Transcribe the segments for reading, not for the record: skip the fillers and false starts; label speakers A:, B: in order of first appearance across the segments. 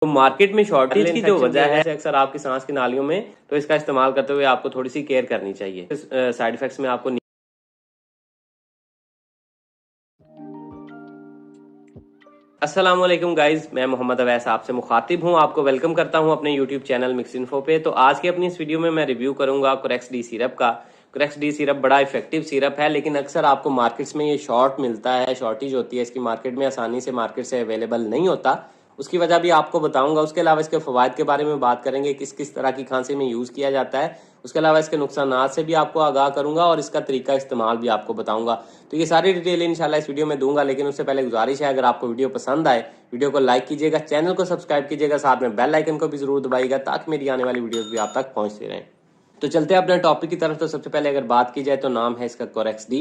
A: तो मार्केट में शॉर्टेज की जो वजह है अक्सर आपकी सांस की नालियों में, तो इसका इस्तेमाल करते हुए आपको थोड़ी सी केयर करनी चाहिए। इस साइड इफेक्ट्स में आपको अस्सलाम वालेकुम गाइज, मैं मोहम्मद अवैस आपसे मुखातिब हूं। आपको वेलकम करता हूं अपने यूट्यूब चैनल मिक्स इन्फो पे। तो आज की अपनी इस वीडियो में मैं रिव्यू करूंगा कोरेक्स डी सिरप का। कोरेक्स डी सिरप बड़ा इफेक्टिव सिरप है, लेकिन अक्सर आपको मार्केट्स में ये शॉर्ट मिलता है, शॉर्टेज होती है इसकी मार्केट में, आसानी से मार्केट से अवेलेबल नहीं होता। उसकी वजह भी आपको बताऊंगा। उसके अलावा इसके फवायद के बारे में बात करेंगे, किस किस तरह की खांसी में यूज़ किया जाता है। उसके अलावा इसके नुकसानात से भी आपको आगाह करूंगा और इसका तरीका इस्तेमाल भी आपको बताऊंगा। तो ये सारी डिटेल इंशाल्लाह इस वीडियो में दूंगा, लेकिन उससे पहले गुजारिश है, अगर आपको वीडियो पसंद आए वीडियो को लाइक कीजिएगा, चैनल को सब्सक्राइब कीजिएगा, साथ में बेल आइकन को भी जरूर दबाइएगा ताकि मेरी आने वाली वीडियोस भी आप तक पहुंचते रहें। तो चलते हैं अपने टॉपिक की तरफ। तो सबसे पहले अगर बात की जाए तो नाम है इसका कोरेक्स डी।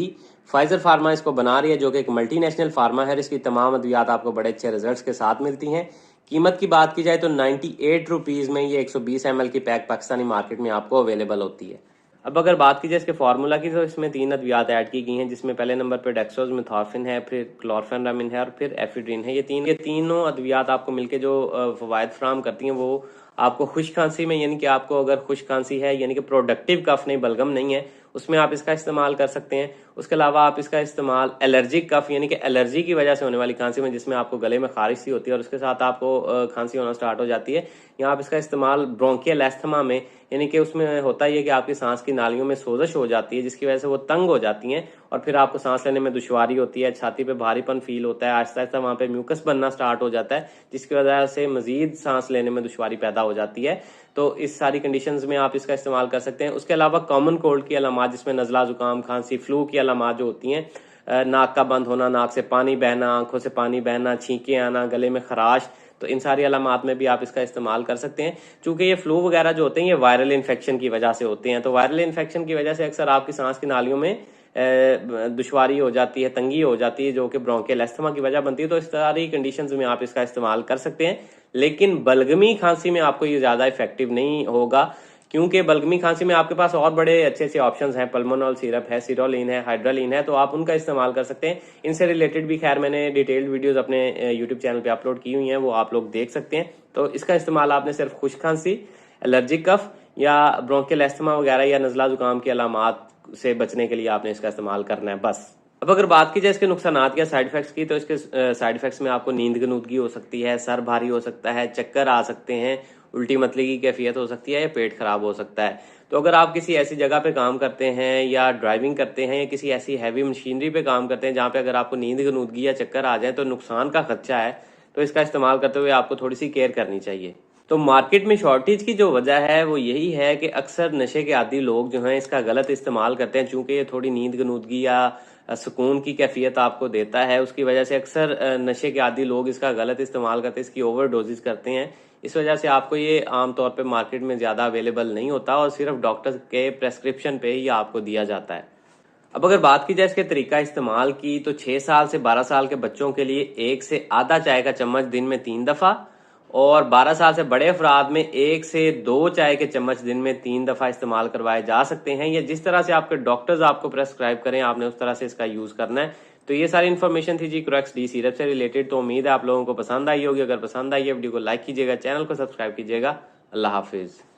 A: फाइजर फार्मा इसको बना रही है, जो कि एक मल्टीनेशनल फार्मा है। इसकी तमाम अद्वियात आपको बड़े अच्छे रिजल्ट्स के साथ मिलती हैं। कीमत की बात की जाए तो 98 रुपीज़ में ये 120 ml की पैक पाकिस्तानी मार्केट में आपको अवेलेबल होती है। अब अगर बात की जाए इसके फार्मूला की, तो इसमें 3 अद्वियात ऐड की गई हैं, जिसमें पहले नंबर पे डेक्सोज मेथॉर्फिन है, फिर क्लोरफेनरामिन है और फिर एफिड्रिन है। ये तीनों अद्वियात आपको मिलके जो फवायद फराम करती हैं, वो आपको खुश खांसी में, यानी कि आपको अगर खुश खांसी है, यानी कि प्रोडक्टिव कफ नहीं, बलगम नहीं है, उसमें आप इसका इस्तेमाल कर सकते हैं। उसके अलावा आप इसका इस्तेमाल एलर्जिक कफ, यानी कि एलर्जी की वजह से होने वाली खांसी में, जिसमें आपको गले में खारिश सी होती है और उसके साथ आपको खांसी होना स्टार्ट हो जाती है, या आप इसका इस्तेमाल ब्रोंकियल एस्थमा में, यानी कि उसमें होता ही है कि आपकी सांस की नालियों में सोजश हो जाती है, जिसकी वजह से वो तंग हो जाती हैं और फिर आपको सांस लेने में दुश्वारी होती है, छाती पे भारीपन फील होता है, आहिस्ता आहिस्ता वहाँ पे म्यूकस बनना स्टार्ट हो जाता है, जिसकी वजह से मजीद सांस लेने में दुश्वारी पैदा हो जाती है। तो इस सारी कंडीशंस में आप इसका इस्तेमाल कर सकते हैं। उसके अलावा कॉमन कोल्ड की अलामात, जिसमें नज़ला, जुकाम, खांसी, फ्लू की अलामात जो होती हैं, नाक का बंद होना, नाक से पानी बहना, आंखों से पानी बहना, छींके आना, गले में खराश, तो इन सारी अलामात में भी आप इसका इस्तेमाल कर सकते हैं। चूंकि ये फ्लू वगैरह जो होते हैं, ये वायरल इन्फेक्शन की वजह से होते हैं, तो वायरल इन्फेक्शन की वजह से अक्सर आपकी सांस की नालियों में दुश्वारी हो जाती है, तंगी हो जाती है, जो कि ब्रोंकियल एस्थमा की वजह बनती है। तो इस सारी कंडीशंस में आप इसका इस्तेमाल कर सकते हैं, लेकिन बलगमी खांसी में आपको ये ज्यादा इफेक्टिव नहीं होगा, क्योंकि बलगमी खांसी में आपके पास और बड़े अच्छे अच्छे ऑप्शंस हैं। पल्मोनॉल सिरप है, सिरोलिन है, हाइड्रालिन है, तो आप उनका इस्तेमाल कर सकते हैं। इनसे रिलेटेड भी खैर मैंने डिटेल्ड वीडियोस अपने यूट्यूब चैनल पे अपलोड की हुई हैं, वो आप लोग देख सकते हैं। तो इसका इस्तेमाल आपने सिर्फ खुश खांसी, एलर्जिक कफ या ब्रोंकियल एस्थमा वगैरह या नजला जुकाम की अलामात से बचने के लिए आपने इसका इस्तेमाल करना है, बस। अब अगर बात की जाए इसके नुकसानात या साइड इफेक्ट्स की, तो इसके साइड इफेक्ट्स में आपको नींद गनूदगी हो सकती है, सर भारी हो सकता है, चक्कर आ सकते हैं, उल्टी मतली की कैफियत हो सकती है, या पेट खराब हो सकता है। तो अगर आप किसी ऐसी जगह पे काम करते हैं या ड्राइविंग करते हैं या किसी ऐसी हैवी मशीनरी पे काम करते हैं जहां पे अगर आपको नींद गनूदगी या चक्कर आ जाए तो नुकसान का खर्चा है, तो इसका इस्तेमाल करते हुए आपको थोड़ी सी केयर करनी चाहिए। तो मार्केट में शॉर्टेज की जो वजह है वो यही है कि अक्सर नशे के आदी लोग जो हैं इसका गलत इस्तेमाल करते हैं। चूंकि ये थोड़ी नींद गनूदगी या सुकून की कैफियत आपको देता है, उसकी वजह से अक्सर नशे के आदी लोग इसका गलत इस्तेमाल करते हैं, इसकी ओवर डोजेज करते हैं। इस वजह से आपको ये आमतौर पे मार्केट में ज़्यादा अवेलेबल नहीं होता और सिर्फ डॉक्टर के प्रेस्क्रिप्शन पे ही आपको दिया जाता है। अब अगर बात की जाए इसके तरीका इस्तेमाल की, तो 6 साल से 12 साल के बच्चों के लिए 1 से आधा चाय का चम्मच दिन में 3 दफ़ा, और 12 साल से बड़े अफराद में 1 से 2 चाय के चम्मच दिन में 3 दफ़ा इस्तेमाल करवाए जा सकते हैं। या जिस तरह से आपके डॉक्टर्स आपको प्रेस्क्राइब करें, आपने उस तरह से इसका यूज़ करना है। तो ये सारी इन्फॉर्मेशन थी जी कोरेक्स डी सिरप से रिलेटेड। तो उम्मीद है आप लोगों को पसंद आई होगी। अगर पसंद आई है वीडियो को लाइक कीजिएगा, चैनल को सब्सक्राइब कीजिएगा। अल्लाह हाफिज़।